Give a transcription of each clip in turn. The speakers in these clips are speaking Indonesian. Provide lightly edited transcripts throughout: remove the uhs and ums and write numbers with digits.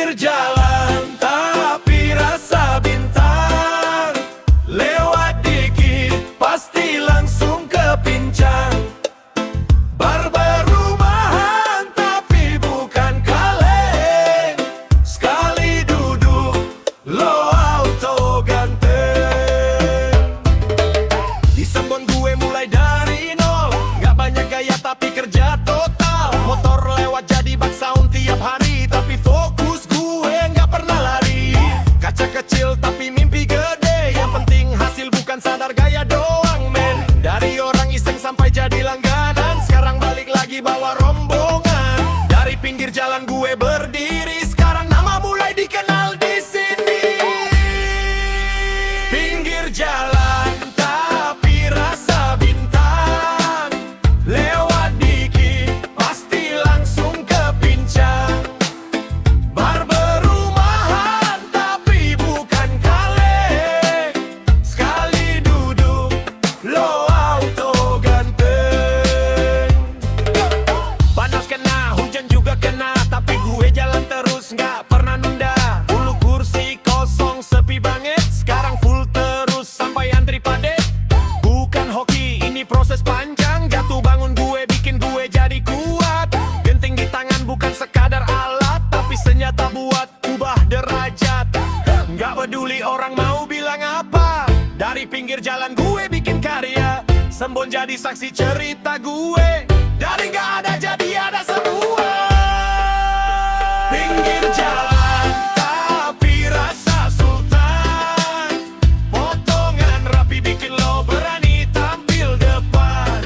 Pinggir jalan tapi rasa bintang, lewat dikit pasti langsung kepincang. Bar berumahan tapi bukan kaleng, sekali duduk lo auto ganteng. Di Sembon gue mulai dari nol, gak banyak gaya tapi kerja total. Motor lewat jadi bak sound tiap hari, tapi fokus gue gak pernah lari. Kaca kecil tapi mimpi gede, yang penting hasil bukan sadar gaya doang men. Dari orang iseng sampai jadi langganan, sekarang balik lagi bawa rombongan. Dari pinggir jalan gue berdiri, sekarang nama mulai dikenal di sini. Pinggir jalan tapi rasa bintang, lewat dikit pasti langsung kepincang. Bar berumahan tapi bukan kaleng, sekali duduk lo auto ganteng. Panas kena, hujan juga kena, tapi gue jalan terus gak pernah nunda. Dulu kursi kosong sepi banget, sekarang full terus sampai antri padet. Bukan hoki, ini proses panjang, jatuh bangun gue bikin gue jadi kuat. Genting di tangan bukan sekadar alat, tapi senjata buat ubah derajat. Gak peduli orang mau bilang apa, dari pinggir jalan gue bikin karya. Sembon jadi saksi cerita gue, dari gak ada jadi ada semua. Pinggir jalan tapi rasa sultan, potongan rapi bikin lo berani tampil depan.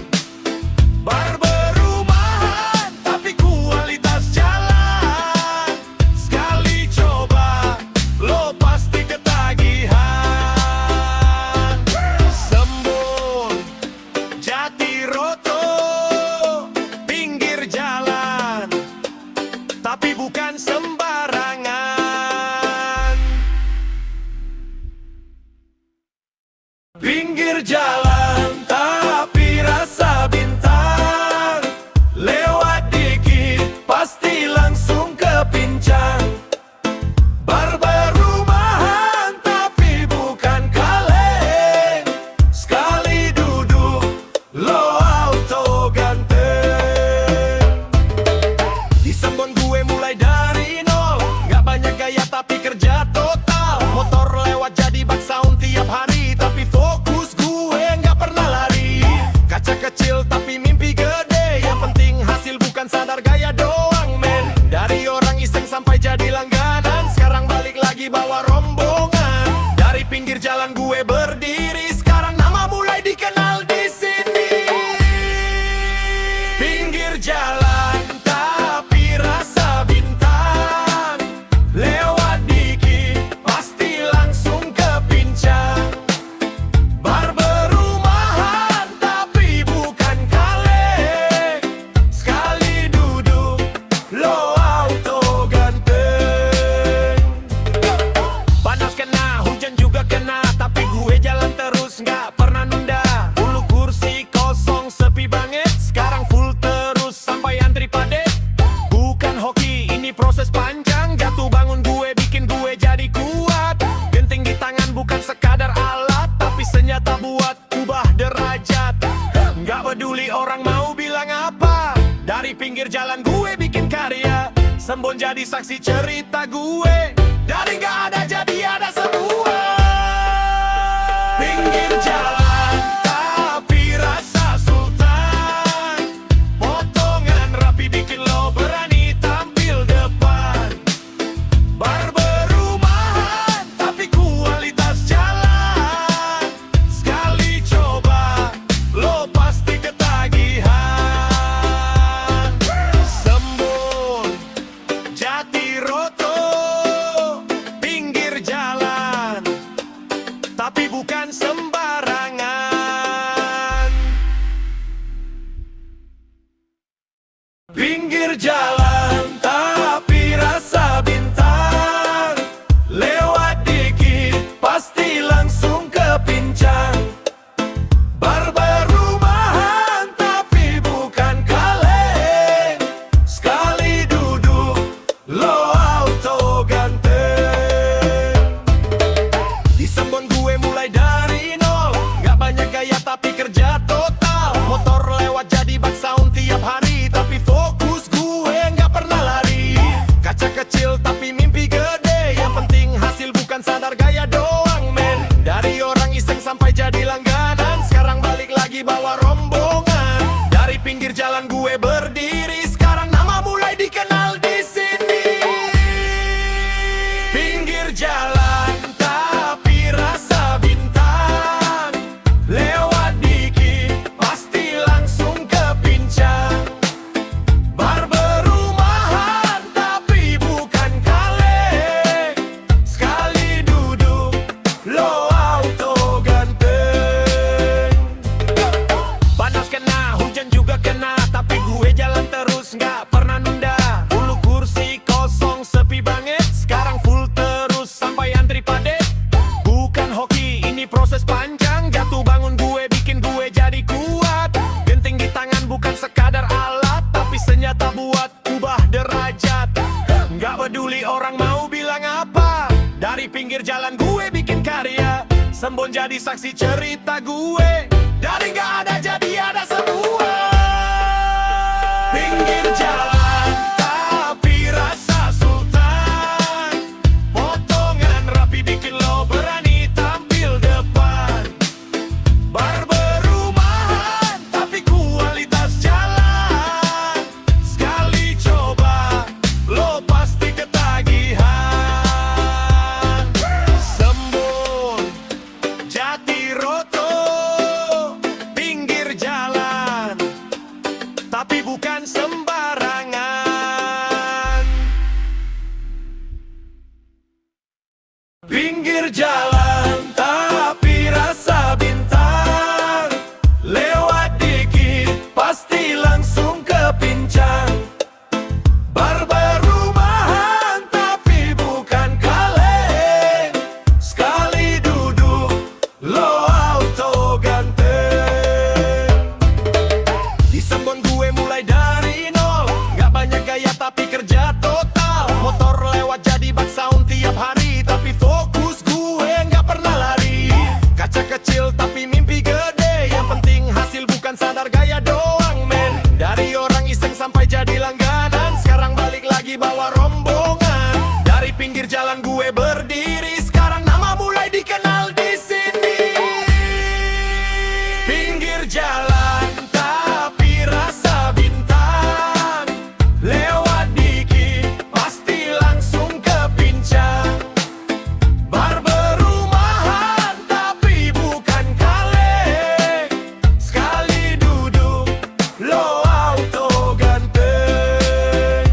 Bar berumahan tapi kualitas jalan, sekali coba lo pasti ketagihan. Sembon, Jatiroto, pinggir jalan tapi bukan sembarangan. Pinggir jalan tapi rasa bintang, lewat dikit pasti langsung kepincang. Bar berumahan tapi bukan kaleng, sekali duduk lo auto ganteng. Di Sembon gue mulai dari nol, gak banyak gaya tapi kerja total. Motor lewat jadi bak sound tiap hari, tapi fokus gue gak pernah lari. Kaca kecil tapi mimpi gede, yang penting hasil bukan sadar gaya doang men. Dari orang iseng sampai jadi langganan, sekarang balik lagi bawa rombongan. Dari pinggir jalan gue berdiri, sekarang nama mulai dikenal di sini. Pinggir jalan tapi rasa bintang, lewat dikit pasti langsung kepincang. Bar berumahan tapi bukan kaleng, sekali duduk lo auto ganteng. Panas kena, hujan juga kena, tapi gue jalan terus gak pernah nunda. Dulu kursi kosong sepi banget, sekarang full terus sampai antri padet. Bukan hoki, ini proses panjang, jatuh bangun gue bikin gue jadi kuat. Genting di tangan bukan sekadar alat, tapi senjata buat ubah derajat. Gak peduli orang mau bilang apa, dari pinggir jalan gue bikin karya. Sembon jadi saksi cerita gue, dari gak ada jadi ada semua. Pinggir jalan tapi rasa sultan, potongan rapi bikin lo berani tampil depan. Bar berumahan tapi kualitas jalan, sekali coba lo pasti ketagihan. Sembon, Jatiroto, kecil tapi mimpi gede. Yang penting hasil bukan sadar gaya doang men. Dari orang iseng sampai jadi langganan, sekarang balik lagi bawa rombongan. Dari pinggir jalan gue berdiri, sekarang nama mulai dikenal di sini. Pinggir jalan tapi rasa bintang, lewat dikit pasti langsung ke pincang. Bar berumahan tapi bukan kaleng, sekali duduk lo auto ganteng. Panas kena, hujan juga kena, tapi gue jalan terus nggak pernah nunda. Dulu kursi kosong sepi banget, sekarang full terus sampai antri padet. Bukan hoki, ini proses panjang. Jatuh bangun gue bikin gue jadi kuat. Genting di tangan bukan sekadar alat, tapi senjata buat ubah derajat. Nggak peduli orang mau bilang apa, dari pinggir jalan gue bikin karya. Sembon jadi saksi cerita gue, dari nggak ada jadi ada semua. Pinggir jalan tapi rasa sultan, potongan rapi bikin lo berani tampil depan. Bar berumahan tapi kualitas jalan, sekali coba lo pasti ketagihan. Sembon Jatiroto, pinggir jalan tapi bukan sembarangan. Pinggir jalan tapi rasa bintang, lewat dikit pasti langsung ke pincang. Bar berumahan tapi bukan kaleng, sekali duduk lo auto ganteng. Di Sembon gue mulai dari nol, nggak banyak gaya tapi kerja total. Motor lewat jadi bak sound tiap hari, tapi fokus gue nggak pernah lari. Kaca kecil tapi mimpi gede, yang penting hasil bukan sadar gaya doang men. Dari orang iseng sampai jadi langganan, sekarang balik lagi bawa rombongan. Dari pinggir jalan gue berdiri, sekarang nama mulai dikenal di sini. Pinggir jalan tapi rasa bintang, lewat dikit pasti langsung ke pincang. Bar berumahan tapi bukan kaleng, sekali duduk lo auto ganteng.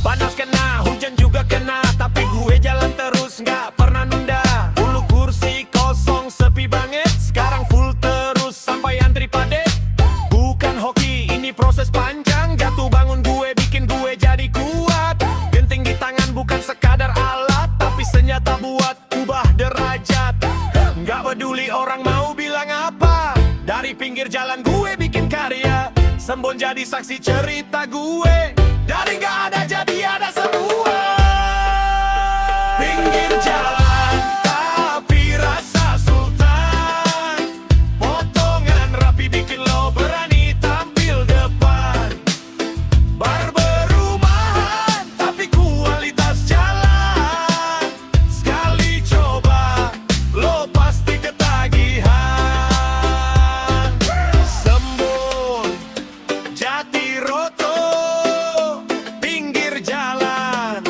Panas kena, hujan juga kena, tapi gue jalan terus nggak pernah nunda. Dulu kursi kosong sepi banget, sekarang full terus sampai antri padet. Bukan hoki, ini proses panjang. Jatuh bangun gue bikin gue jadi kuat. Genting di tangan bukan sekadar alat, tapi senjata buat ubah derajat. Nggak peduli orang mau bilang apa, dari pinggir jalan gue bikin karya. Sembon jadi saksi cerita gue, dari nggak ada jadi ada semua. Pinggir jalan tapi rasa sultan, potongan rapi bikin lo berani tampil depan. Bar berumahan tapi kualitas jalan, sekali coba lo pasti ketagihan. Sembon Jatiroto, pinggir jalan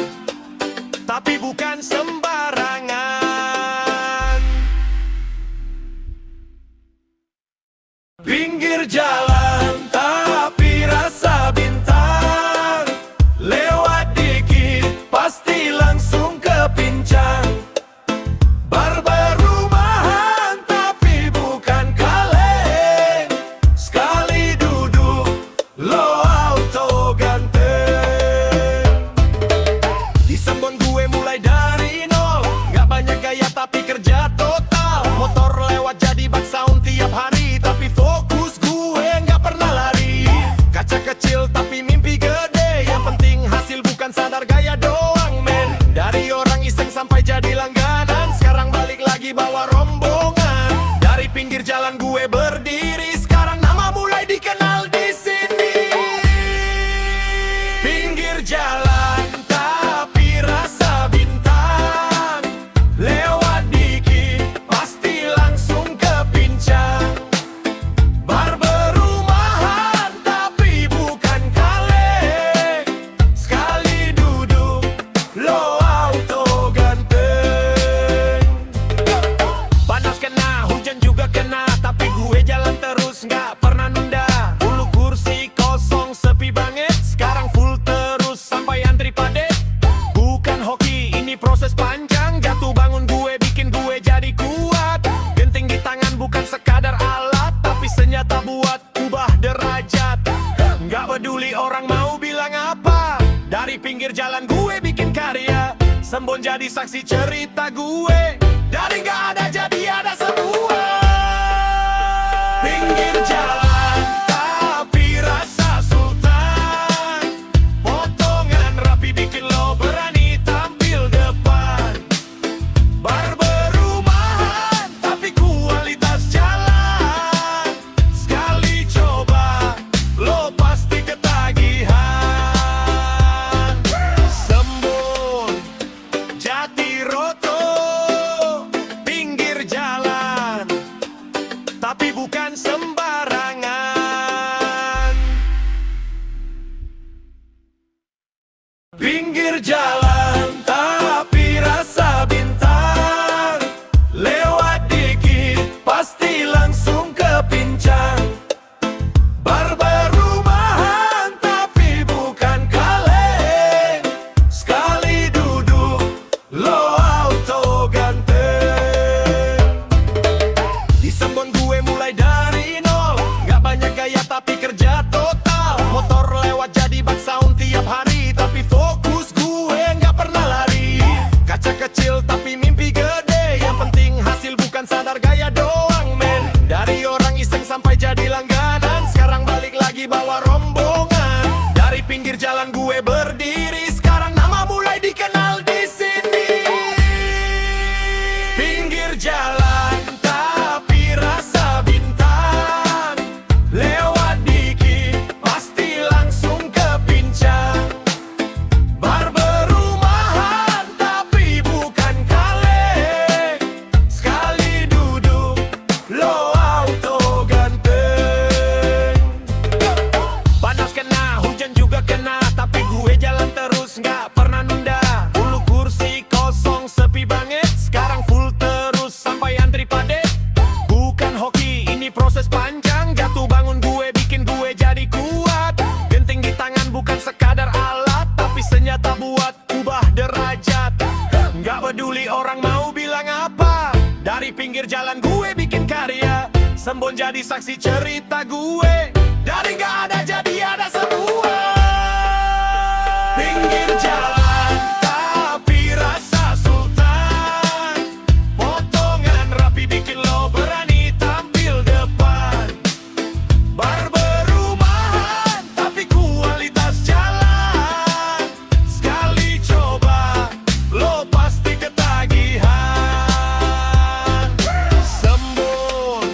Sembon jadi saksi cerita gue. Dari gak ada jadi ada semua. Pinggir jalan tapi rasa sultan. Potongan rapi bikin lo berani tampil depan. Barber rumahan tapi kualitas jalan. Sekali coba lo pasti ketagihan. Sembon Jati Roto, pinggir jalan tapi bukan sembarangan. Pinggir jalan tapi rasa bintang. Lewat dikit pasti langsung kepincang. Barber rumahan tapi bukan kaleng. Sekali duduk lo auto ganteng. Di Sembon gue mulai dari nol. Gak banyak gaya tapi kerja total. Motor lewat jadi bak sound tiap hari. Tapi fokus gue gak pernah lari. Kaca kecil tapi mimpi gede. Yang penting hasil bukan sadar gaya doang men. Dari orang iseng sampai jadi langganan. Sekarang balik lagi bawa rombongan. Dari pinggir jalan gue berdiri. Sekarang nama mulai dikenal di sini. Pinggir jalan tapi rasa bintang. Lewat dikit pasti langsung kepincang. Barber rumahan tapi bukan kaleng. Sekali duduk lo auto ganteng. Panas kena, hujan juga kena, tapi gue jalan terus gak pernah nunda. Dulu kursi kosong sepi banget, sekarang full terus sampai antri padet. Bukan hoki, ini proses panjang. Jatuh bangun gue bikin gue jadi kuat. Genting di tangan bukan sekadar alat, tapi senjata buat ubah derajat. Gak peduli orang mau bilang apa. Dari pinggir jalan gue bikin karya. Sembon jadi saksi cerita gue. Dari gak ada jadi ada semua. Pinggir jalan tapi rasa sultan. Potongan rapi bikin lo berani tampil depan. Barber rumahan tapi kualitas jalan. Sekali coba lo pasti ketagihan. Sembon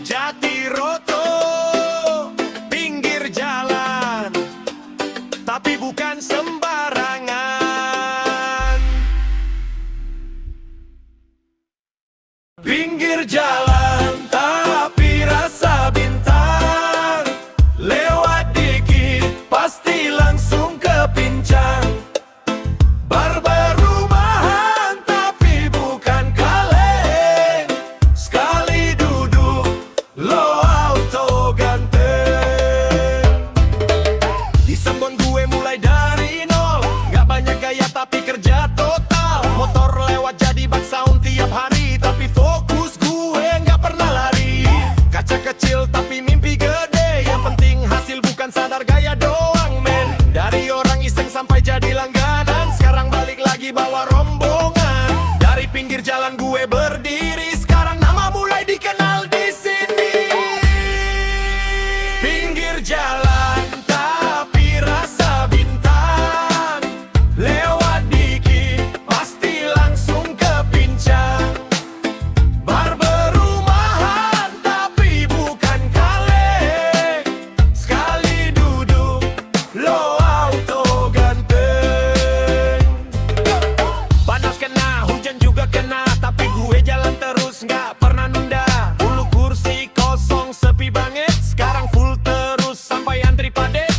Jati Roto, pinggir jalan tapi bukan sembarangan. Pinggir jalan tapi rasa bintang. Lewat dikit pasti langsung kepincang. Barber rumahan tapi bukan kaleng. Sekali duduk lo auto ganteng. Di Sembon gue mulai dari nol. Gak banyak gaya tapi kerja total. Motor lewat jadi bak sound tiap hari. Tapi fokus gue gak pernah lari. Kaca kecil tapi mimpi gede. Yang penting hasil bukan sadar gaya doang men. Dari orang iseng sampai jadi langganan. Sekarang balik lagi bawa rombongan. Dari pinggir jalan gue berdiri. Sekarang nama mulai dikenal di sini. Pinggir jalan tapi rasa bintang. Lewat dikit pasti langsung kepincang. Barber rumahan tapi bukan kaleng. Sekali duduk lo auto ganteng. Panas kena, hujan juga kena, tapi gue jalan terus gak pernah nunda. Dulu kursi kosong sepi banget, sekarang full terus sampai antri padet.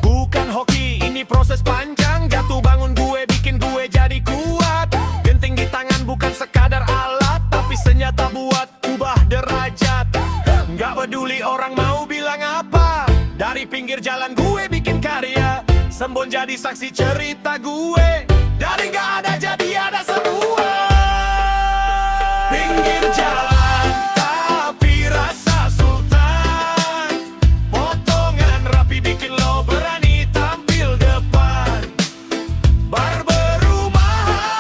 Bukan hoki, ini proses panjang. Jatuh bangun gue bikin gue jadi kuat. Genting di tangan bukan sekadar alat, tapi senjata buat ubah derajat. Gak peduli orang mau bilang apa. Dari pinggir jalan gue bikin karya. Sembon jadi saksi cerita gue. Dari gak ada jadi ada semua. Pinggir jalan tapi rasa sultan. Potongan rapi bikin lo berani tampil depan. Barber rumahan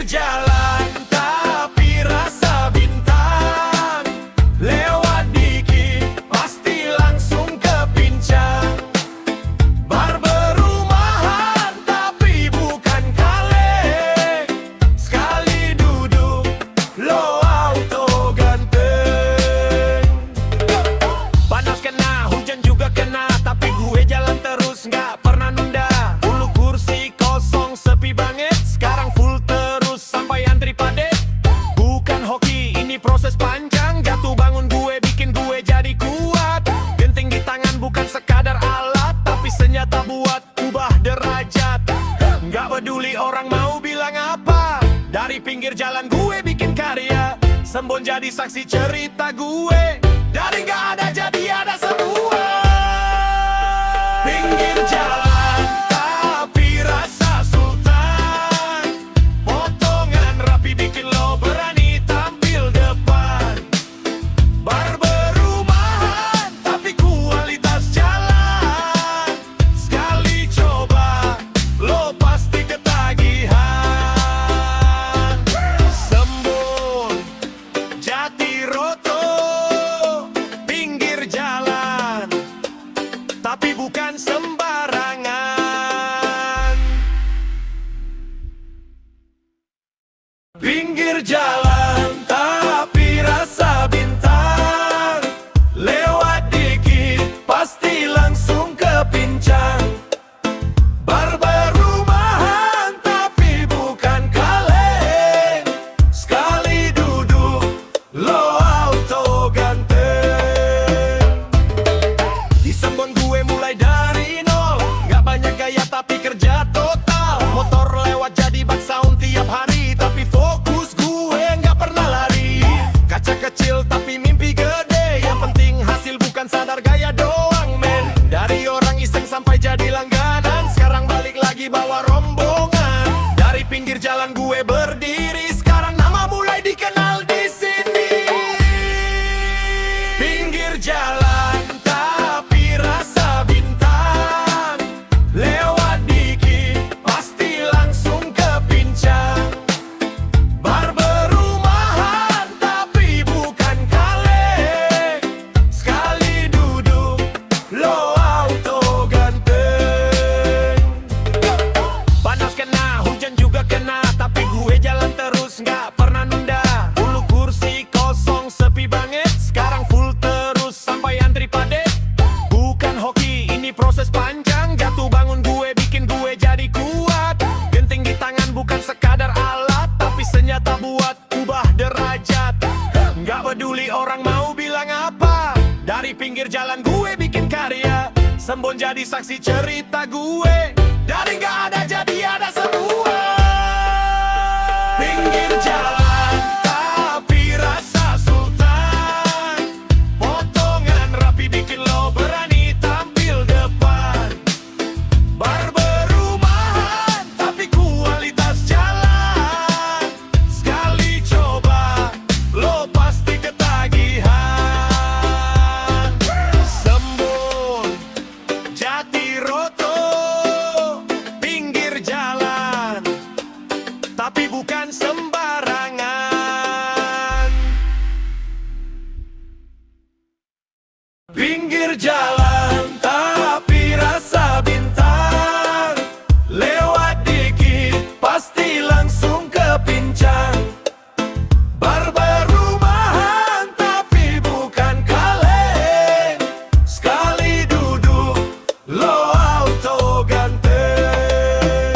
jalan tapi rasa bintang. Lewat dikit pasti langsung kepincang. Bar berumahan tapi bukan kaleng. Sekali duduk lo auto ganteng. Panas kena, hujan juga kena, tapi gue jalan terus nggak pernah nunda. Dulu kursi kosong sepi banget, sekarang full terus sampai antri padet. Bukan hoki, ini proses panjang. Jatuh bangun gue bikin gue jadi kuat. Genting di tangan bukan sekadar alat, tapi senjata buat ubah derajat. Nggak peduli orang mau bilang apa, dari pinggir jalan gue bikin karya. Sembon jadi saksi cerita gue, dari nggak ada jadi ada semua. Pinggir jalan tapi rasa sultan. Potongan rapi bikin lo berani tampil depan. Bar berumahan tapi kualitas jalan. Sekali coba lo pasti ketagihan. Sembon Jatiroto, pinggir jalan tapi bukan sembarangan. Pinggir jalan tapi rasa bintang. Lewat dikit pasti langsung kepincang. Bar berumahan tapi bukan kaleng. Sekali duduk lo auto ganteng. Di Sembon gue mulai dari nol, nggak banyak gaya tapi kerja total. Motor lewat jadi bak sound tiap hari, tapi fokus gue nggak pernah lari. Kaca kecil tapi mimpi gede, yang penting hasil bukan sadar gaya doang men. Dari orang iseng sampai jadi langganan, sekarang balik lagi bawa rombongan. Dari pinggir jalan gue berdiri, sekarang nama mulai dikenal di sini. Pinggir jalan tapi rasa bintang. Lewat dikit pasti langsung kepincang. Bar berumahan tapi bukan kaleng. Sekali duduk lo auto ganteng. Panas kena, hujan juga kena, tapi gue jalan terus nggak pernah nunda. Dulu kursi kosong sepi banget, sekarang full terus sampai antri padet. Bukan hoki, ini proses panjang. Jatuh bangun gue bikin gue jadi kuat. Genting di tangan bukan sekadar alat, tapi senjata buat ubah derajat. Nggak peduli orang mau bilang apa, dari pinggir jalan gue bikin karya. Sembon jadi saksi cerita gue, dari nggak ada jadi ada semua. Pinggir jalan tapi rasa sultan. Potongan rapi bikin lo berani tampil depan. Bar berumahan tapi kualitas jalan. Sekali coba lo pasti ketagihan. Sembon Jatiroto, pinggir jalan tapi bukan sembarangan. Pinggir jalan tapi rasa bintang. Lewat dikit pasti langsung kepincang. Bar berumahan tapi bukan kaleng. Sekali duduk lo auto ganteng.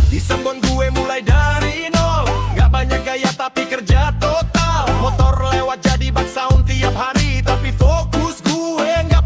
Di Sembon gue mulai dari nol, nggak banyak gaya tapi kerja total. Motor lewat jadi bak sound tiap hari, tapi fokus gue nggak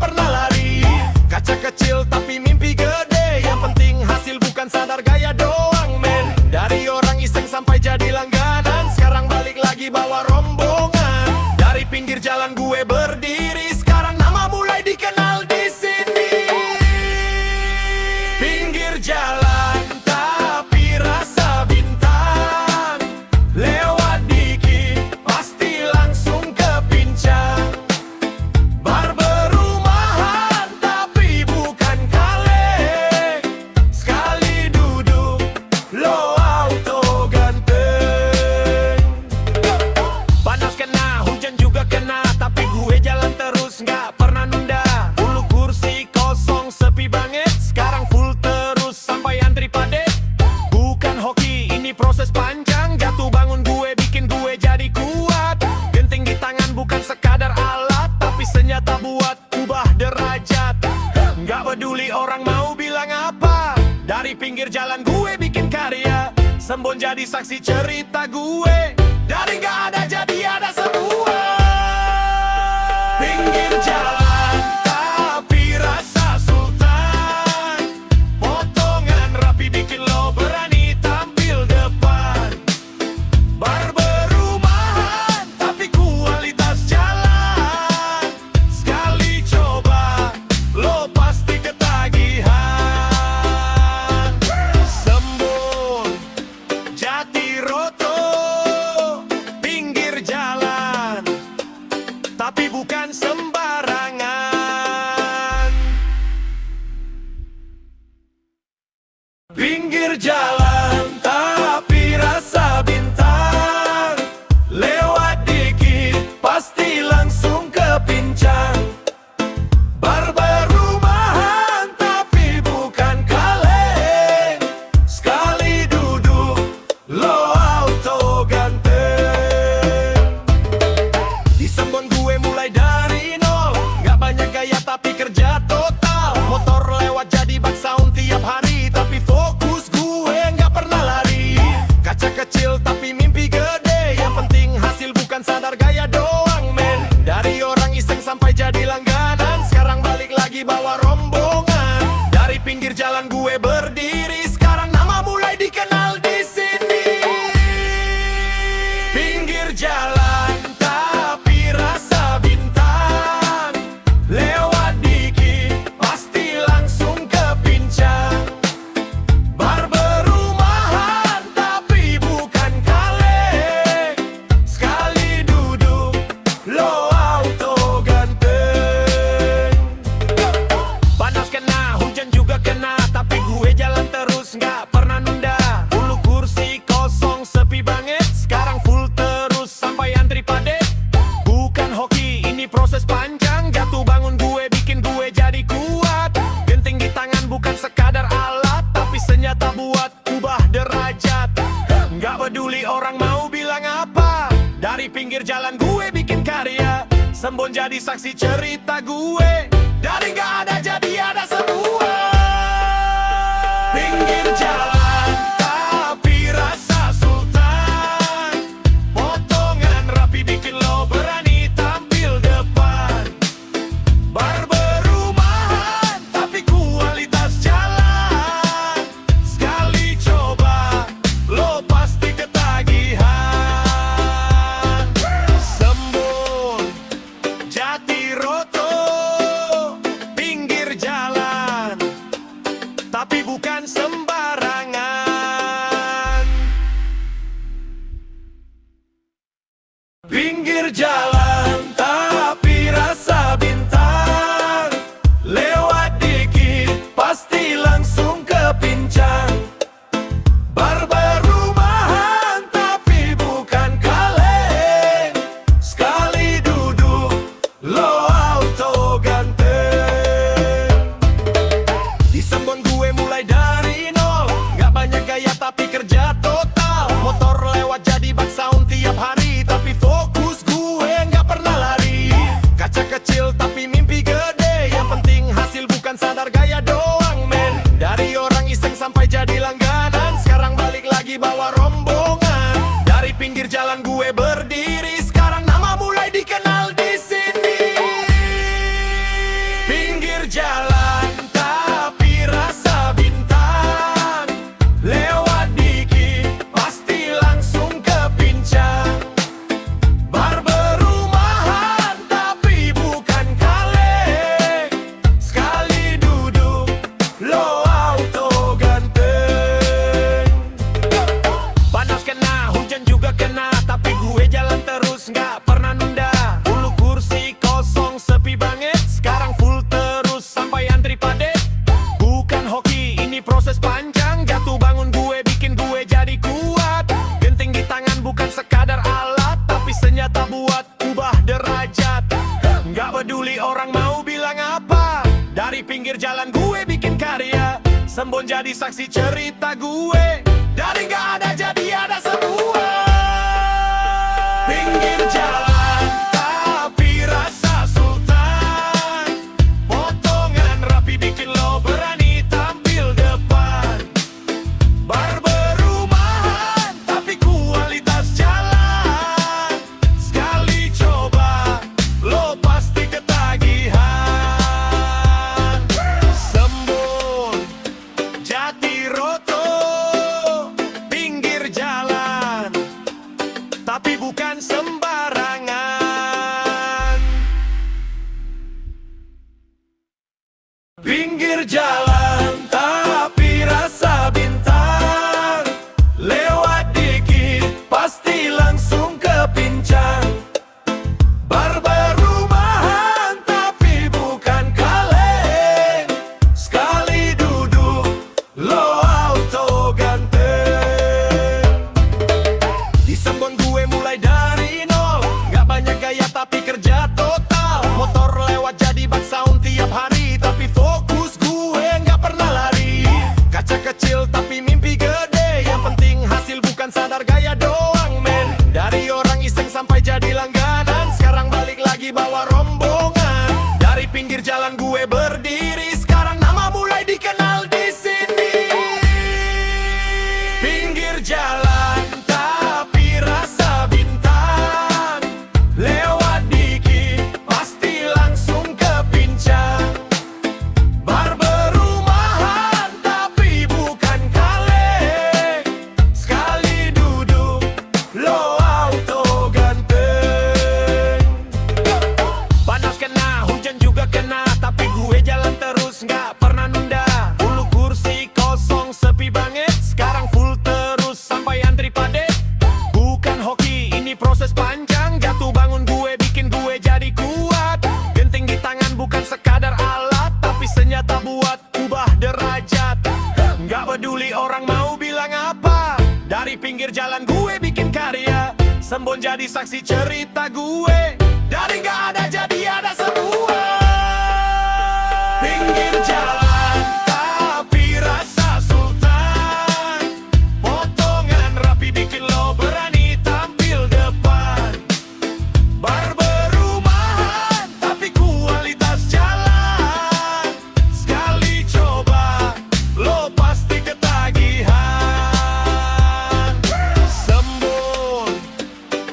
proses panjang. Jatuh bangun gue bikin gue jadi kuat. Genting di tangan bukan sekadar alat, tapi senjata buat ubah derajat. Nggak peduli orang mau bilang apa, dari pinggir jalan gue bikin karya. Sembon jadi saksi cerita gue, dari nggak ada jadi ada semua. Pinggir jalan tapi rasa sultan, potongan rapi bikin lo berani tampil depan. Barber rumahan tapi kualitas jalan, sekali coba lo pasti ketagihan. Sembon Jatiroto, pinggir jalan tapi bukan sembarangan. Pinggir jalan tapi rasa bintang, lewat dikit pasti langsung kepincang. Barber rumahan tapi bukan kaleng, sekali duduk lo auto ganteng. Di Sembon gue mulai dari nol, gak banyak gaya tapi kerja total. Motor lewat jadi bak sound tiap hari, tapi fokus gue gak pernah lari. Kaca kecil tapi mimpi gede, yang penting hasil bukan sadar gaya doang men. Dari orang iseng sampai jadi langganan, sekarang balik lagi bawa rombongan. Dari pinggir jalan gue berdiri, sekarang nama mulai dikenal di sini. Pinggir jalan tapi rasa bintang, lewat dikit pasti langsung kepincang. Barber rumahan tapi bukan kaleng, sekali duduk lo auto ganteng. Panas kena, hujan juga kena, tapi gue jalan terus nggak pernah nunda. Dulu kursi kosong sepi banget, sekarang full terus sampai antri padet. Bukan hoki, ini proses panjang. Jatuh bangun gue bikin gue jadi kuat. Genting di tangan bukan sekadar alat, tapi senjata buat ubah derajat. Nggak peduli orang mau bilang apa, dari pinggir jalan gue bikin karya. Sembon jadi saksi cerita gue, dari nggak ada jadi ada semua. Pinggir jalan tapi rasa sultan, potongan rapi bikin lo berani tampil depan. Barber rumahan tapi kualitas jalan, sekali coba lo pasti ketagihan. Sembon Jatiroto, pinggir jalan tapi bukan sembarangan. Pinggir jalan tapi rasa bintang, lewat dikit pasti langsung kepincang. Barber rumahan tapi bukan kaleng, sekali duduk lo auto ganteng. Di Sembon gue mulai dari nol, gak banyak gaya tapi kerja total. Motor lewat jadi bak sound tiap hari, tapi fokus gue gak pernah lari. Kaca kecil tapi mimpi gede, yang penting hasil bukan sadar gaya doang men. Dari orang iseng sampai jadi langganan, sekarang balik lagi bawa rombongan. Dari pinggir jalan gue berdiri, sekarang nama mulai dikenal di sini. Pinggir jalan tapi rasa bintang, lewat dikit pasti langsung kepincang. Barber rumahan tapi bukan kaleng, sekali duduk lo auto ganteng. Panas kena, hujan juga kena, tapi gue jalan terus nggak pernah nunda. Dulu kursi kosong sepi banget, sekarang full terus sampai antri padet. Bukan hoki, ini proses panjang. Jatuh bangun gue bikin gue jadi kuat. Genting di tangan bukan sekadar alat, tapi senjata buat ubah derajat. Nggak peduli orang mau bilang apa, dari pinggir jalan gue bikin karya. Sembon jadi saksi cerita gue, dari nggak ada jadi bukan sadar gaya doang men. Dari orang iseng sampai jadi langganan, sekarang balik lagi bawa rombongan. Dari pinggir jalan gue berdiri, sekarang nama mulai dikenal di sini. Pinggir jalan tapi rasa bintang, lewat dikit pasti langsung ke pincang. Bar berumahan tapi bukan kaleng, sekali duduk lo auto ganteng. Panas kena, hujan juga kena, tapi gue jalan terus nggak pernah nunda. Dulu kursi kosong sepi banget, sekarang full terus sampai antri padet. Bukan hoki, ini proses panjang, jatuh bangun gue bikin gue jadi kuat. Genting di tangan bukan sekadar alat, tapi senjata buat ubah derajat. Nggak peduli orang mau bilang apa, dari pinggir jalan gue bikin karya. Sembon jadi saksi cerita gue, dari nggak ada jadi ada semua. Pinggir jalan tapi rasa sultan, potongan rapi bikin lo berani tampil depan. Bar berumahan tapi kualitas jalan, sekali coba lo pasti ketagihan. Sembon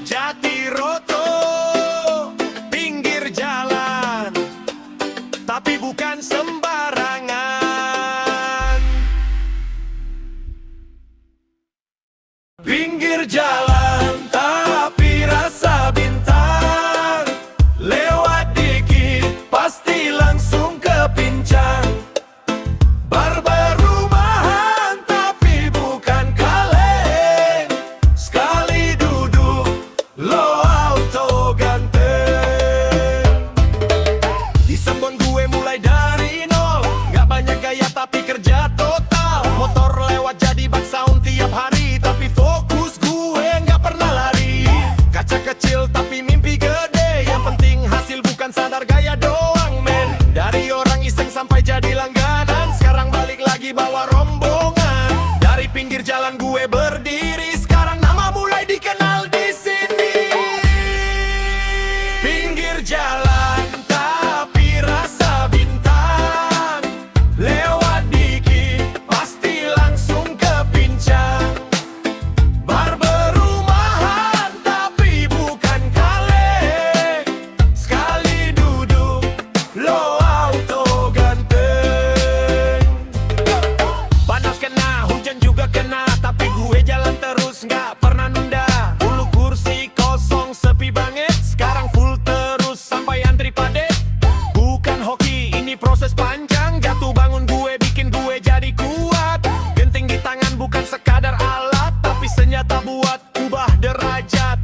Jatiroto, pinggir jalan tapi bukan sembarangan. Pinggir jalan tapi rasa bintang, lewat dikit pasti langsung ke pincang. Bar berumahan tapi bukan kaleng, sekali duduk lo auto ganteng. Di Sembon gue mulai dari nol, nggak banyak gaya tapi kerja total. Motor lewat jadi bak sound tiap hari, tapi fokus gue nggak pernah lari. Kaca kecil tapi mimpi gede, yang penting hasil bukan sadar gaya doang men. Dari orang iseng sampai jadi langganan, sekarang balik lagi bawa rombongan. Dari pinggir jalan gue berdiri, sekarang nama mulai dikenal di sini. Pinggir jalan tapi rasa bintang, lewat dikit pasti langsung ke pincang. Bar berumahan tapi bukan kaleng, sekali duduk lo auto ganteng. Panas kena, hujan juga kena, tapi gue jalan terus nggak pernah nunda. Dulu kursi kosong sepi banget, sekarang full terus sampai antri padet. Bukan hoki, ini proses panjang, jatuh bangun gue bikin gue jadi kuat. Genting di tangan bukan sekadar alat, tapi senjata buat ubah derajat.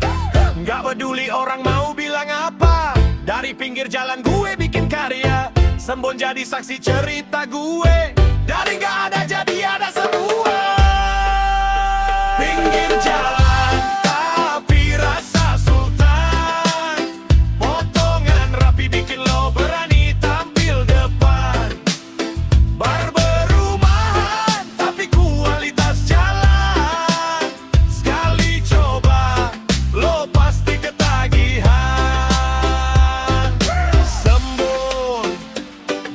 Nggak peduli orang mau bilang apa, dari pinggir jalan gue bikin karya. Sembon jadi saksi cerita gue, dari nggak ada jadi ada semua. Pinggir jalan tapi rasa sultan, potongan rapi bikin lo berani tampil depan. Bar berumahan tapi kualitas jalan, sekali coba lo pasti ketagihan. Sembon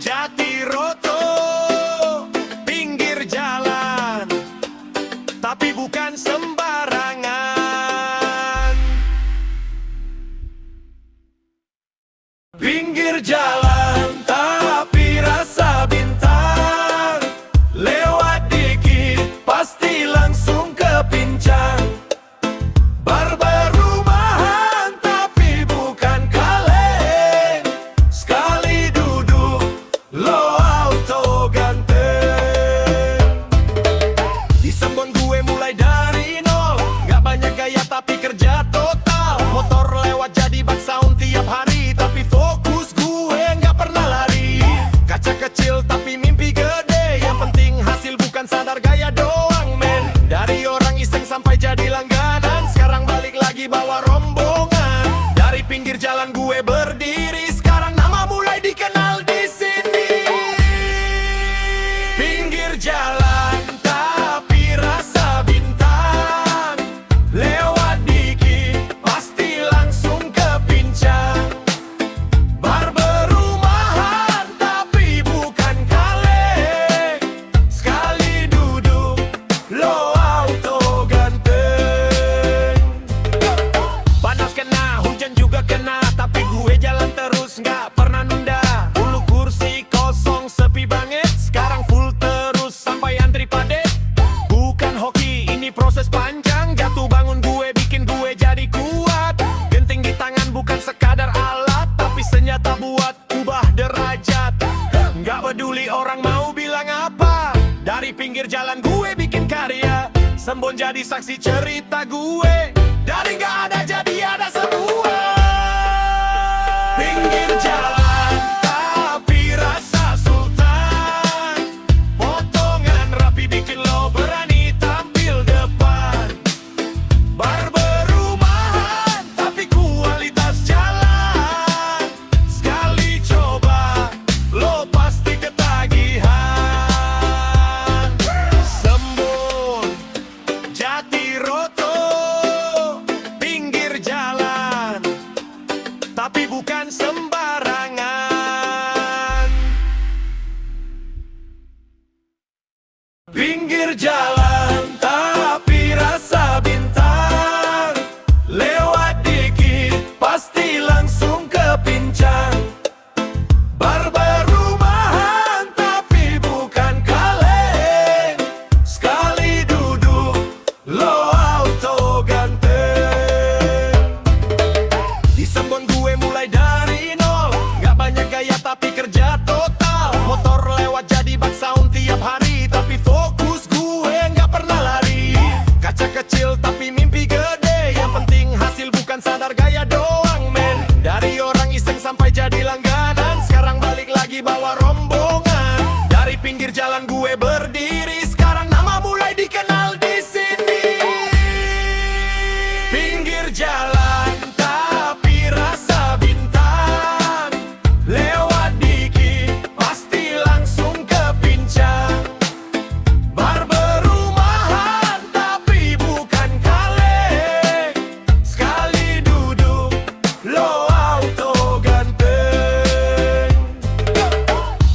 Jatiroto, pinggir jalan tapi bukan sembarangan. Pinggir jalan tapi rasa bintang, lewat dikit pasti langsung ke pincang. Bar berumahan tapi bukan kaleng, sekali duduk lo auto ganteng. Di Sembon gue mulai dari nol, nggak banyak gaya tapi kerja total. Motor lewat jadi bak sound tiap hari, tapi fokus gue nggak pernah lari. Kaca kecil tapi mimpi gede, yang penting hasil bukan sadar gaya doang men. Dari orang iseng sampai jadi langganan, sekarang balik lagi bawa rombongan. Dari pinggir jalan gue berdiri, sekarang nama mulai dikenal di sini. Pinggir jalan tapi rasa bintang, Sembon jadi saksi cerita gue. Dari gak ada jadi ada semua. Pinggir jalan tapi rasa sultan. Potongan rapi bikin lo berani tampil depan. Barber rumahan tapi kualitas jalan. Sekali coba lo pasti ketagihan. Sembon Jati Roto, pinggir jalan tapi bukan sembarangan. Pinggir jalan tapi rasa bintang. Lewat dikit pasti langsung kepincang. Barber rumahan tapi bukan kaleng. Sekali duduk lo auto ganteng. Di Sembon gue mulai dari nol. Gak banyak gaya tapi kerja total. Motor lewat jadi bak sound tiap hari. Tapi fokus gue gak pernah lari. Kaca kecil tapi mimpi gede. Yang penting hasil bukan sadar gaya doang men. Dari orang iseng sampai jadi langganan. Sekarang balik lagi bawa rombongan. Dari pinggir jalan gue berdiri. Sekarang nama mulai dikenal di sini. Pinggir jalan tapi rasa bintang. Lewat dikit pasti langsung kepincang. Barber rumahan tapi bukan kaleng. Sekali duduk lo auto ganteng.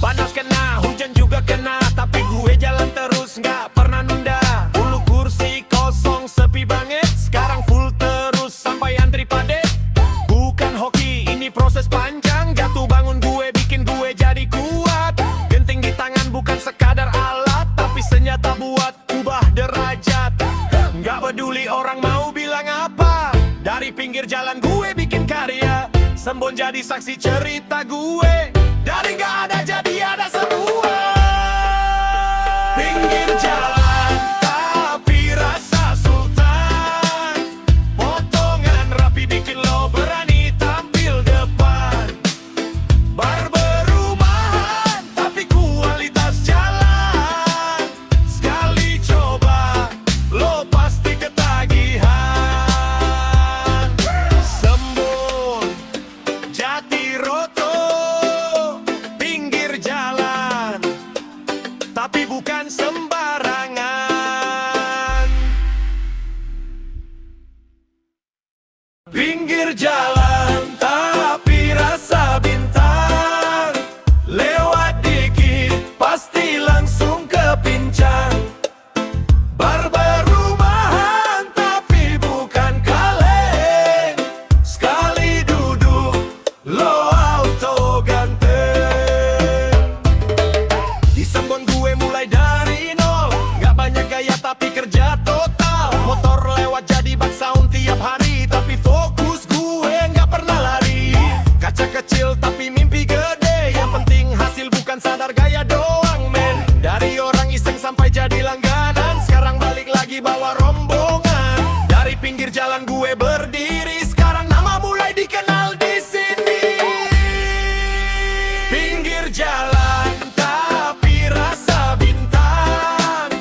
Panas kena, hujan juga kena, tapi gue jalan terus gak pernah nunda. Dulu kursi kosong sepi banget, sekarang full terus sampai antri padet. Bukan hoki, ini proses panjang. Jatuh bangun gue bikin gue jadi kuat. Genting di tangan bukan sekadar alat, tapi senjata buat ubah derajat. Gak peduli orang mau bilang apa. Dari pinggir jalan gue bikin karya. Sembon jadi saksi cerita gue. Dari gak ada jadi ada semua. Pinggir jalan tapi rasa sultan. Potongan rapi bikin lo berani tampil depan. Barber rumahan tapi kualitas jalan. Sekali coba lo pasti ketagihan. Sembon Jati Roto, pinggir jalan tapi bukan sembarangan. Pinggir jalan tapi rasa bintang. Lewat dikit pasti langsung kepincang. Barber rumahan tapi bukan kaleng. Sekali duduk lo auto ganteng. Di Sembon gue mulai dari nol. Gak banyak gaya tapi kerja total. Motor lewat jadi bak sound tiap hari. Tapi fokus gue gak pernah lari. Kaca kecil tapi mimpi gede. Yang penting hasil bukan sadar gaya doang men. Dari orang iseng sampai jadi langganan. Sekarang balik lagi bawa rombongan. Dari pinggir jalan gue berdiri. Sekarang nama mulai dikenal di sini. Pinggir jalan tapi rasa bintang.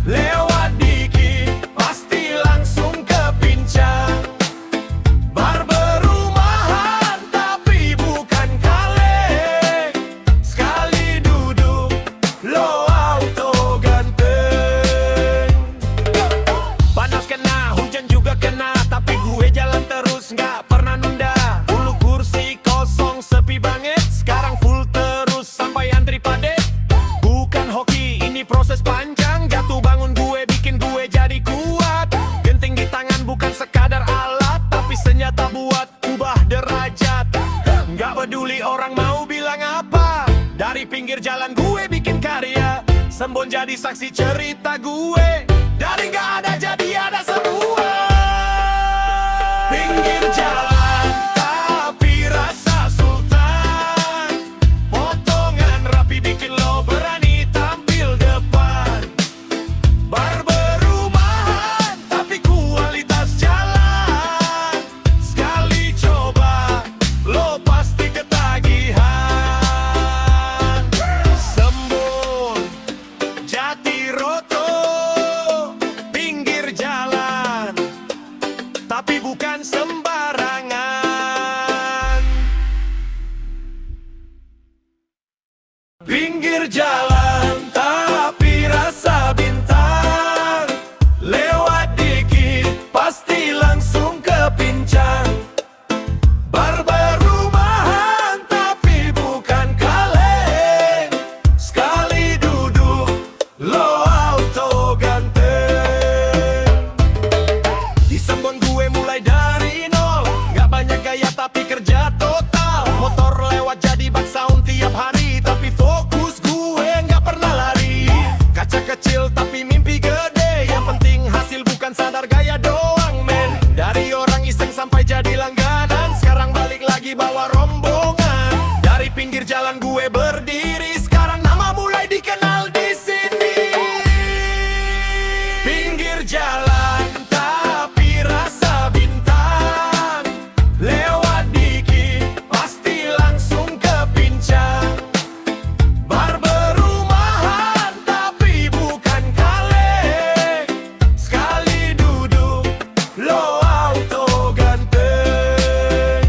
Lewat dikit pasti langsung kepincang. Barber rumahan tapi bukan kaleng. Sekali duduk lo auto ganteng. Panas kena, hujan juga kena, tapi gue jalan terus gak pernah nunda. Dulu kursi kosong sepi banget, sekarang full terus sampai antri padet. Bukan hoki, ini proses panjang. Jatuh bangun gue bikin gue jadi kuat. Genting di tangan bukan sekadar alat, tapi senjata buat ubah derajat. Gak peduli orang mau bilang apa. Dari pinggir jalan gue bikin karya. Sembon jadi saksi cerita gue. Dari gak ada jadi ada semua. Pinggir jalan tapi rasa sultan. Potongan rapi bikin lo berani tampil depan. Barber rumahan tapi bukan sembarangan. Pinggir jalan tapi rasa bintang, lewat dikit pasti langsung kepincang. Bar berumahan tapi bukan kaleng, sekali duduk lo auto ganteng. Di Sembon gue mulai dari nol, gak banyak gaya tapi kerja total. Motor lewat jadi bak sound tiap hari, tapi fokus gue gak pernah lari. Kaca kecil tapi mimpi gede, yang penting hasil bukan sadar gaya doang men. Dari orang iseng sampai jadi langganan, sekarang balik lagi bawa rombongan. Dari pinggir jalan gue berdiri, sekarang nama mulai dikenal di sini. Pinggir jalan tapi rasa bintang, lewat dikit pasti langsung kepincang. Bar berumahan tapi bukan kaleng, sekali duduk lo auto ganteng.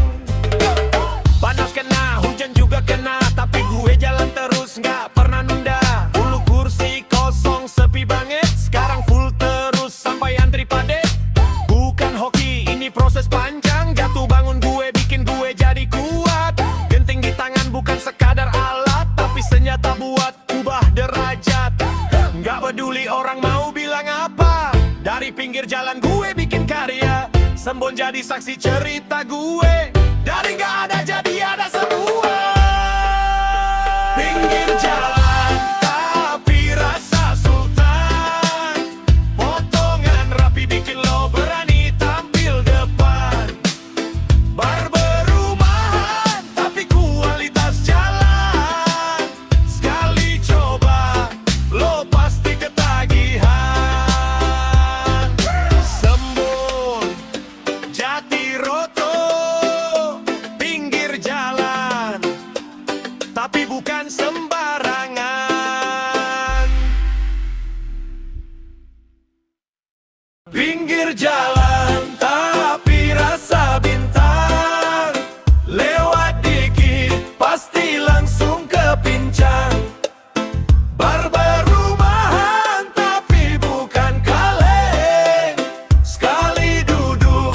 Panas kena, hujan juga kena, tapi gue jalan terus gak pernah nunda. Dulu kursi kosong sepi banget, sekarang full terus sampai antri padet. Bukan hoki, ini proses panjang, jatuh bangun gue bikin gue jadi kuat. Genting di tangan bukan sekadar alat, tapi senjata buat ubah derajat. Gak peduli orang mau bilang apa, dari pinggir jalan gue bikin karya. Sembon jadi saksi cerita gue, dari gak ada jadi ada semua. Pinggir jalan tapi rasa sultan, potongan rapi bikin lo berani tampil depan. Bar berumahan tapi kualitas jalan, sekali coba lo pasti ketagihan. Sembon Jatiroto, pinggir jalan tapi bukan sembarangan. Pinggir jalan tapi rasa bintang, lewat dikit pasti langsung kepincang. Bar berumahan tapi bukan kaleng, sekali duduk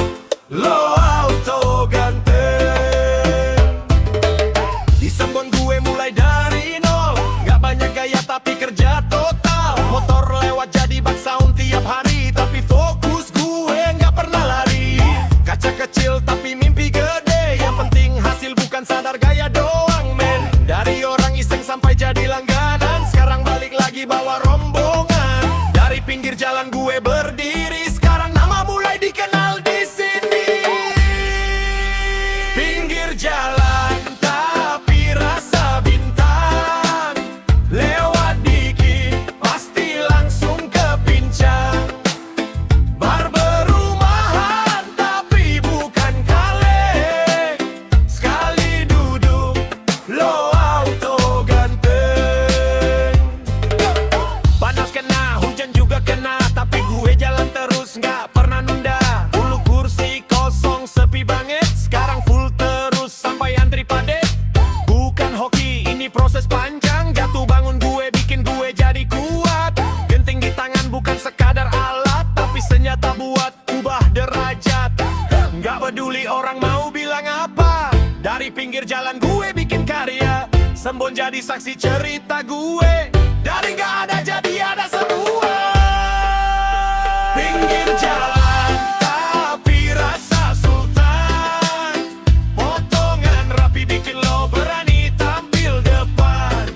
lo auto ganteng. Di Sembon gue mulai dari nol, gak banyak gaya tapi kerja total. Motor lewat jadi bak sound tiap hari, tapi fokus gue gak pernah lari. Kaca kecil tapi mimpi gede, yang penting hasil bukan sadar gaya doang men. Dari orang iseng sampai jadi langganan, sekarang balik lagi bawa rombongan. Dari pinggir jalan gue berdiri, sekarang nama mulai dikenal di sini. Pinggir jalan tapi rasa bintang, lewat dikit pasti langsung kepincang. Bar berumahan tapi bukan kaleng, sekali duduk lo auto ganteng. Panas kena, hujan juga kena, tapi gue jalan terus gak pernah nunda. Dulu kursi kosong sepi banget, sekarang full terus sampai antri padet. Bukan hoki, ini proses panjang, jatuh bangun gue bikin gue jadi kuat. Genting di tangan bukan sekadar alat, tapi senjata buat ubah derajat. Gak peduli orang mau bilang apa, dari pinggir jalan gue bikin karya. Sembon jadi saksi cerita gue, dari gak ada jadi ada semua. Pinggir jalan tapi rasa sultan, potongan rapi bikin lo berani tampil depan.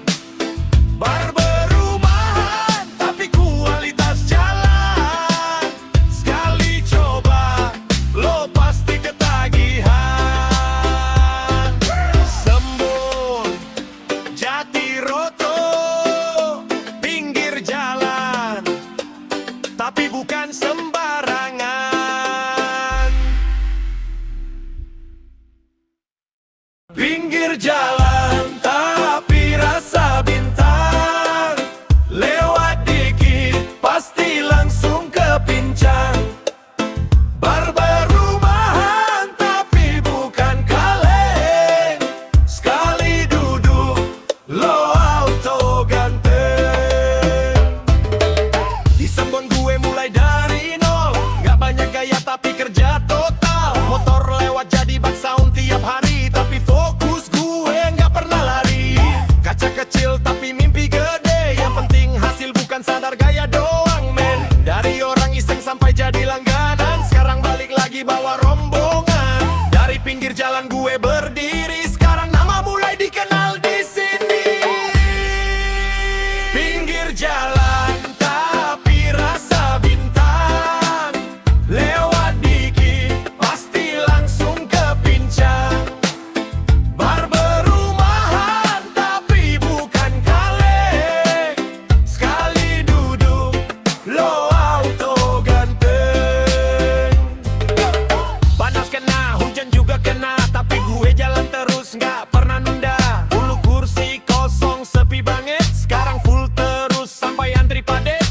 Bar berumahan tapi kualitas jalan, sekali coba lo pasti ketagihan. Sembon Jatiroto, pinggir jalan tapi bukan sembarangan. Pinggir jalan tapi rasa bintang, lewat dikit pasti langsung kepincang. Bar berumahan kerja total. Motor lewat jadi bak sound tiap hari, tapi fokus gue nggak pernah lari. Kaca kecil tapi mimpi gede, yang penting hasil bukan sadar gaya doang men. Dari orang iseng sampai jadi langganan, sekarang balik lagi bawa rombongan. Dari pinggir jalan gue berdiri, sekarang nama mulai dikenal di sini. Pinggir jalan tapi rasa bintang, lewat dikit pasti langsung ke pincang. Bar berumahan tapi bukan kaleng, sekali duduk lo auto ganteng. Panas kena, hujan juga kena, tapi gue jalan terus nggak pernah nunda. Dulu kursi kosong sepi banget, sekarang full terus sampai antri padet.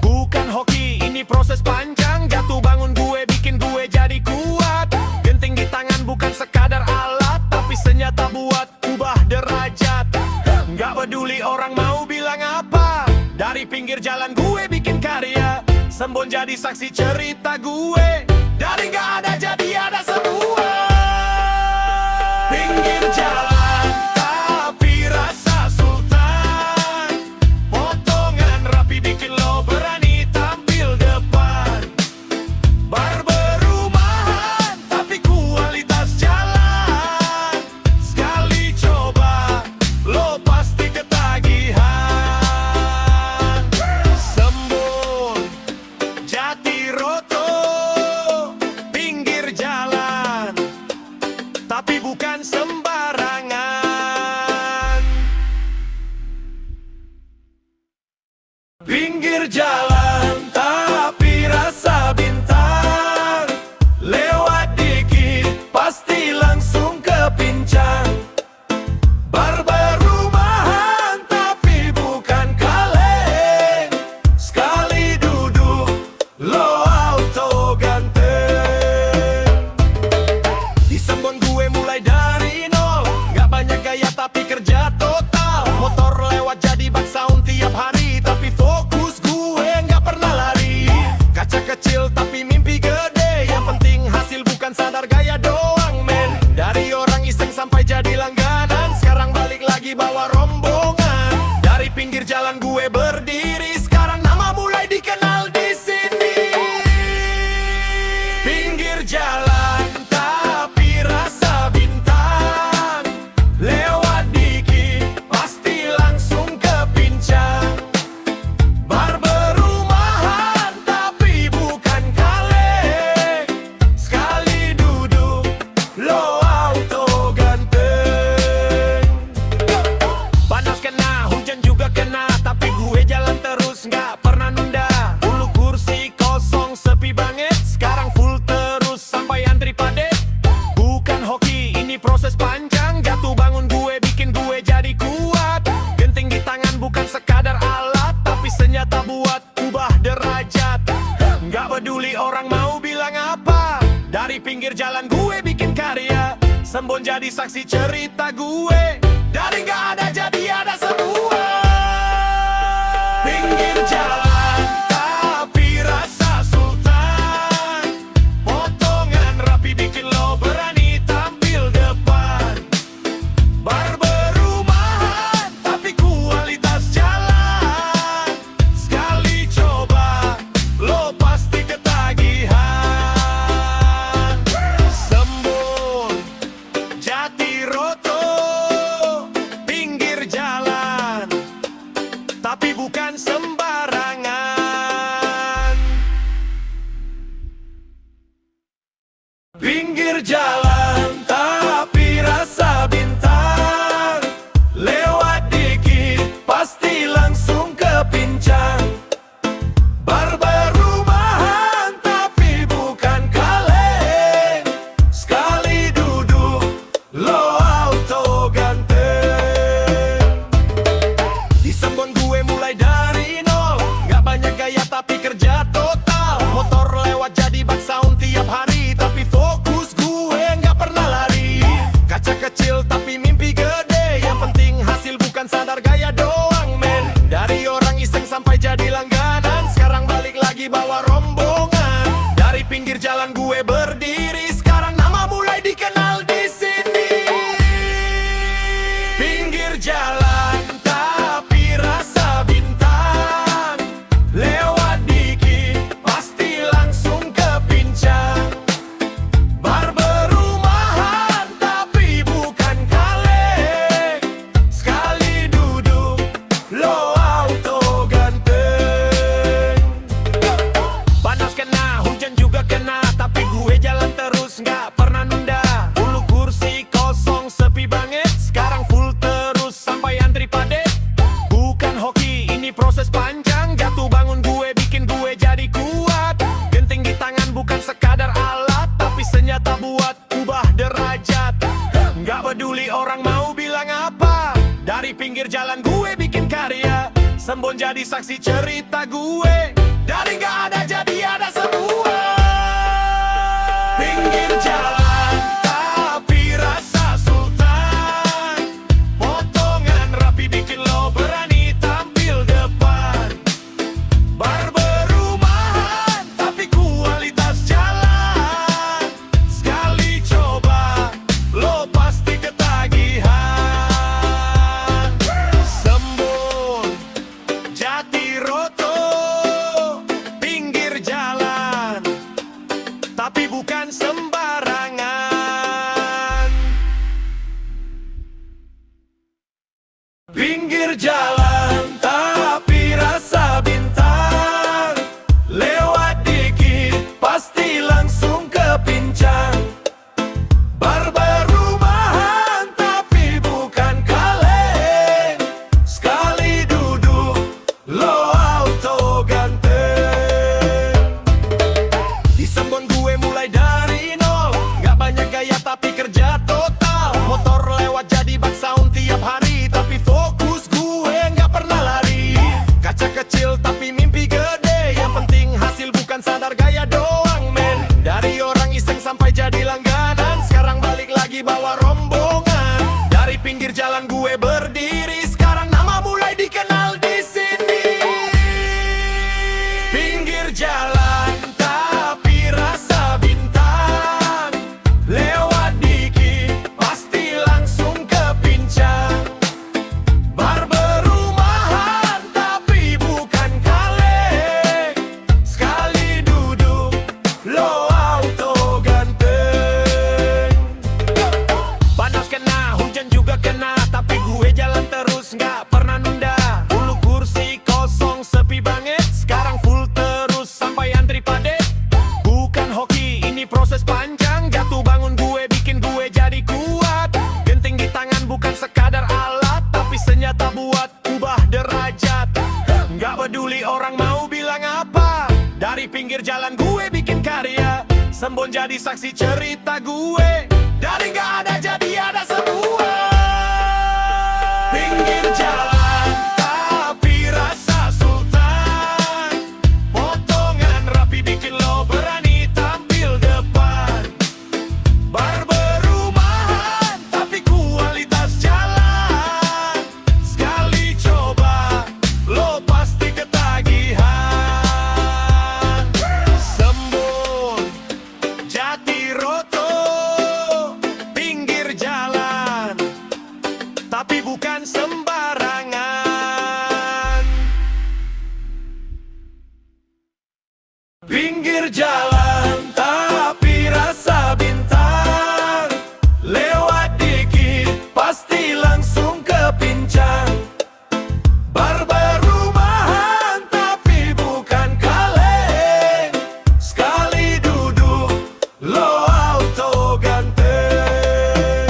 Bukan hoki, ini proses panjang. Jatuh bangun gue bikin gue jadi kuat. Genting di tangan bukan sekadar alat, tapi senjata buat ubah derajat. Nggak peduli orang mau bilang apa, dari pinggir jalan gue bikin karya. Sembon jadi saksi cerita gue, dari nggak ada jadi ada semua. Pinggir jalan tapi rasa sultan, potongan rapi bikin lo berani tampil depan. Bar berumahan tapi kualitas jalan, sekali coba lo pasti ketagihan. Sembon Jatiroto, pinggir jalan tapi bukan sembarangan. Pinggir jalan tapi rasa bintang, lewat dikit pasti langsung ke pincang. Bar berumahan tapi bukan kaleng, sekali duduk lo auto ganteng. Di Sembon gue mulai dari nol, nggak banyak gaya tapi kerja total. Motor lewat jadi bak sound tiap hari, tapi fokus gue nggak pernah lari. Kaca kecil tapi mimpi gede, yang penting hasil bukan sadar gaya doang men. Dari orang iseng sampai jadi langganan, sekarang balik lagi bawa rombongan. Dari pinggir jalan gue berdiri, sekarang nama mulai dikenal di sini. Pinggir jalan tapi rasa bintang, lewat dikit pasti langsung ke pincang. Bar berumahan tapi bukan kaleng, sekali duduk lo auto ganteng. Panas kena, hujan juga kena, tapi gue jalan terus nggak pernah nunda. Dulu kursi kosong sepi banget, sekarang full terus sampai antri padet. Bukan hoki, ini proses panjang. Jatuh bangun gue bikin gue jadi kuat. Genting di tangan bukan sekadar alat, tapi senjata buat ubah derajat. Nggak peduli orang mau bilang apa, dari pinggir jalan gue bikin karya. Sembon jadi saksi cerita gue, dari nggak ada jadi ada semua. Pinggir jalan tapi rasa sultan, potongan rapi bikin lo berani tampil depan. Bar berumahan tapi kualitas jalan, sekali coba lo pasti ketagihan. Sembon Jatiroto, pinggir jalan tapi bukan sembarangan. Pinggir jalan tapi rasa bintang, lewat dikit pasti langsung ke pincang. Bar berumahan tapi bukan kaleng, sekali duduk lo auto ganteng. Di Sembon gue mulai dari nol, nggak banyak gaya tapi kerja total. Motor lewat jadi bak sound tiap hari, tapi fokus gue jalan gue bikin karya, Sembon jadi saksi cerita gue. Dari nggak ada jadi ada semua. Pinggir jalan tapi rasa sultan, potongan rapi bikin lo berani tampil depan. Bar berumahan tapi kualitas jalan, sekali coba lo pasti ketagihan. Sembon Jatiroto, pinggir jalan tapi bukan sembarangan. Pinggir jalan tapi rasa bintang, lewat dikit pasti langsung kepincang. Bar berumahan tapi bukan kaleng, sekali duduk lo auto ganteng. Di Sembon gue mulai dari nol, gak banyak gaya tapi kerja total. Motor lewat jadi bak sound tiap hari, tapi fokus gue gak pernah lari. Kaca kecil tapi mimpi gede, yang penting hasil bukan sadar gaya doang men. Dari orang iseng sampai jadi langganan, sekarang balik lagi bawa rombongan. Dari pinggir jalan gue berdiri, sekarang nama mulai dikenal di sini. Pinggir jalan tapi rasa bintang, lewat dikit pasti langsung kepincang. Bar berumahan tapi bukan kaleng, sekali duduk lo auto ganteng. Panas kena, hujan juga kena, tapi gue jalan terus gak pernah nunda. Dulu kursi kosong sepi banget, sekarang full terus sampai antri padet. Bukan hoki, ini proses panjang, jatuh bangun gue bikin gue jadi kuat. Genting di tangan bukan sekadar alat, tapi senjata buat ubah derajat. Gak peduli orang mau bilang apa, dari pinggir jalan gue bikin karya, Sembon jadi saksi cerita gue. Dari gak ada jadi ada semua. Pinggir jalan tapi rasa sultan, potongan rapi bikin lo berani tampil depan. Bar berumahan tapi kualitas jalan, sekali coba lo pasti ketagihan. Sembon Jatiroto, pinggir jalan tapi bukan sembarangan. Pinggir jalan tapi rasa bintang, lewat dikit pasti langsung kepincang. Bar berumahan tapi bukan kaleng, sekali duduk lo auto ganteng.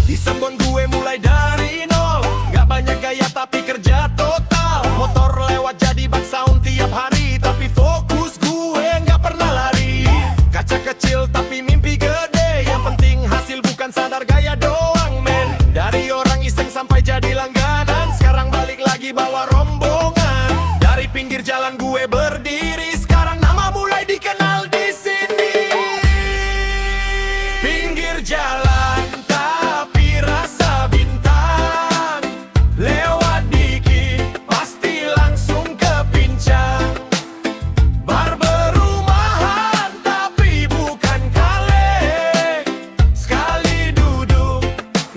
Di Sembon gue mulai dari nol, gak banyak gaya tapi kerja total. Motor lewat jadi bak sound tiap hari, tapi fokus gue gak pernah lari. Kaca kecil tapi mimpi gede, yang penting hasil bukan sadar gaya doang men. Dari orang iseng sampai jadi langganan, sekarang balik lagi bawa rombongan. Dari pinggir jalan gue berdiri, sekarang nama mulai dikenal di sini. Pinggir jalan tapi rasa bintang, lewat dikit pasti langsung kepincang. Bar berumahan tapi bukan kaleng, sekali duduk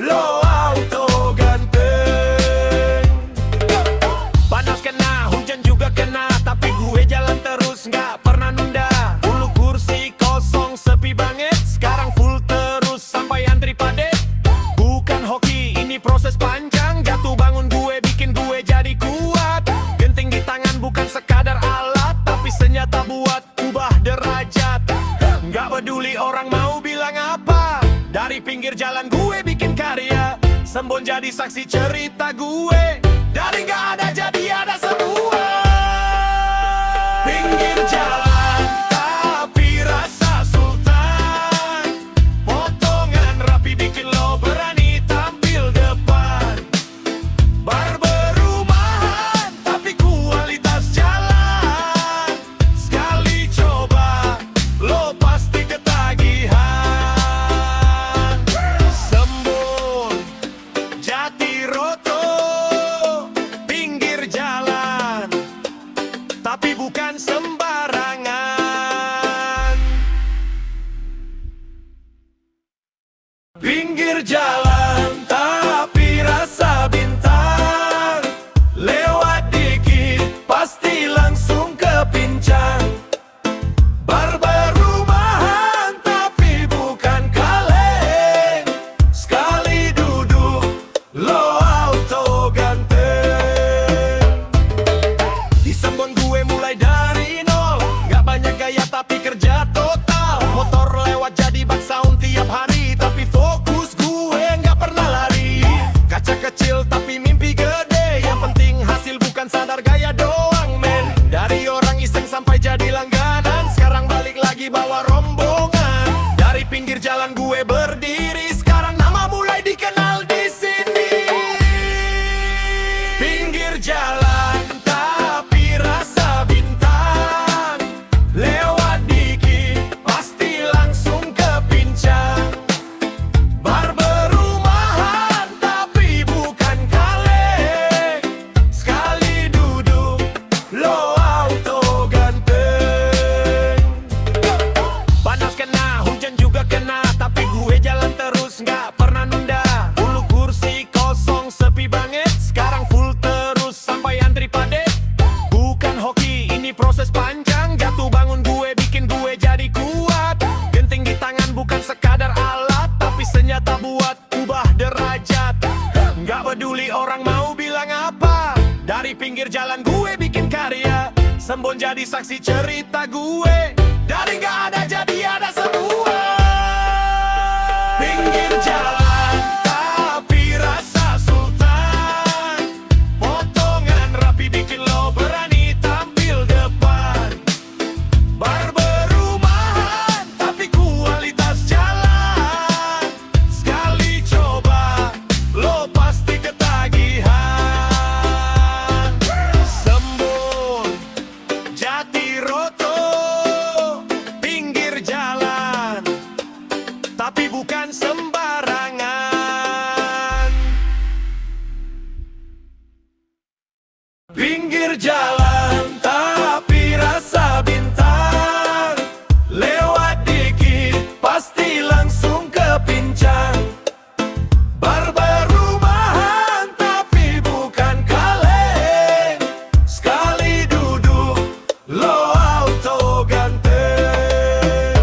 lo auto ganteng. Panas kena, hujan juga kena, tapi gue jalan terus gak pernah nunda. Dulu kursi kosong sepi banget, sekarang full terus sampai antri padet. Bukan hoki, ini proses panjang, jatuh bangun gue bikin gue jadi kuat. Genting di tangan bukan sekadar alat, tapi senjata buat ubah derajat. Gak peduli orang mau bilang apa, dari pinggir jalan gue bikin karya, Sembon jadi saksi cerita gue. Dari gak ada jadi ada semua. Pinggir jalan tapi rasa sultan, potongan rapi bikin lo berani tampil depan. Pinggir jalan tapi rasa bintang, lewat dikit pasti langsung kepincang. Bar berumahan tapi bukan kaleng, sekali duduk lo auto ganteng. Di Sembon gue mulai dari nol, gak banyak gaya tapi kerja total. Motor lewat jadi bak sound tiap hari, tapi fokus gue gak pernah lari. Kaca kecil tapi mimpi gede, yang penting hasil bukan sadar gaya doang men. Dari orang iseng sampai jadi langganan, sekarang balik lagi bawa rombongan. Dari pinggir jalan gue berdiri, sekarang nama mulai dikenal di sini. Pinggir jalan tapi rasa bintang, lewat dikit pasti langsung kepincang. Bar berumahan tapi bukan kaleng, sekali duduk lo auto ganteng. Panas kena, hujan juga kena, tapi gue jalan terus gak pernah nunda. Dulu kursi kosong sepi banget, sekarang full terus sampai antri padet. Bukan hoki, ini proses panjang, jatuh bangun gue bikin gue jadi kuat. Genting di tangan bukan sekadar alat, tapi senjata buat ubah derajat. Gak peduli orang mau bilang apa, dari pinggir jalan gue bikin karya. Sembon jadi saksi cerita gue, dari gak ada jadi ada semua. Pinggir jalan tapi rasa sultan, potongan rapi bikin lo berani tampil depan. Bar berumahan tapi kualitas jalan, sekali coba lo pasti ketagihan. Sembon Jatiroto, pinggir jalan tapi bukan sembarangan. Pinggir jalan tapi rasa bintang, lewat dikit pasti langsung kepincang. Bar berumahan tapi bukan kaleng, sekali duduk lo auto ganteng.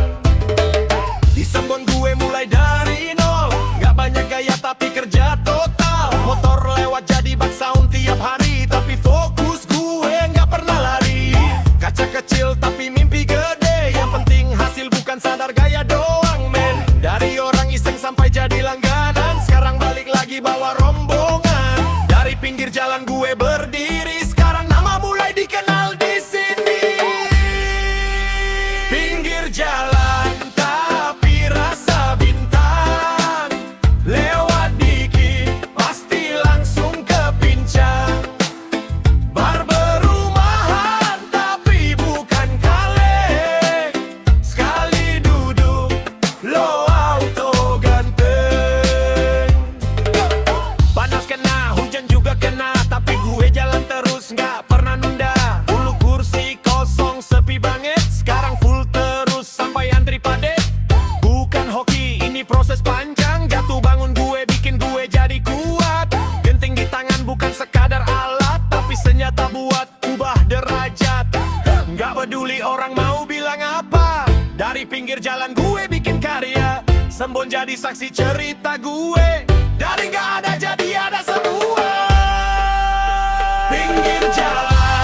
Di Sembon gue mulai dari nol, gak banyak gaya tapi kerja total. Motor lewat jadi bak sound tiap hari, tapi fokus gue gak pernah lari. Kaca kecil tapi mimpi gede, yang penting hasil bukan sadar gaya doang men. Dari orang iseng sampai jadi langganan, sekarang balik lagi bawa rombongan. Dari pinggir jalan gue berdiri, sekarang nama mulai dikenal di sini. Pinggir jalan tapi rasa bintang, lewat dikit pasti langsung kepincang. Bar berumahan tapi bukan kaleng, sekali duduk lo auto ganteng. Panas kena, hujan juga kena, tapi gue jalan terus gak pernah nunda. Dulu kursi kosong sepi banget, sekarang full terus sampai antri padet. Bukan hoki, ini proses panjang, jatuh bangun gue bikin gue jadi kuat. Genting di tangan bukan sekadar alat, tapi senjata buat ubah derajat. Gak peduli orang mau bilang apa, dari pinggir jalan gue bikin karya. Sembon jadi saksi cerita gue, dari gak ada jadi ada semua. Pinggir jalan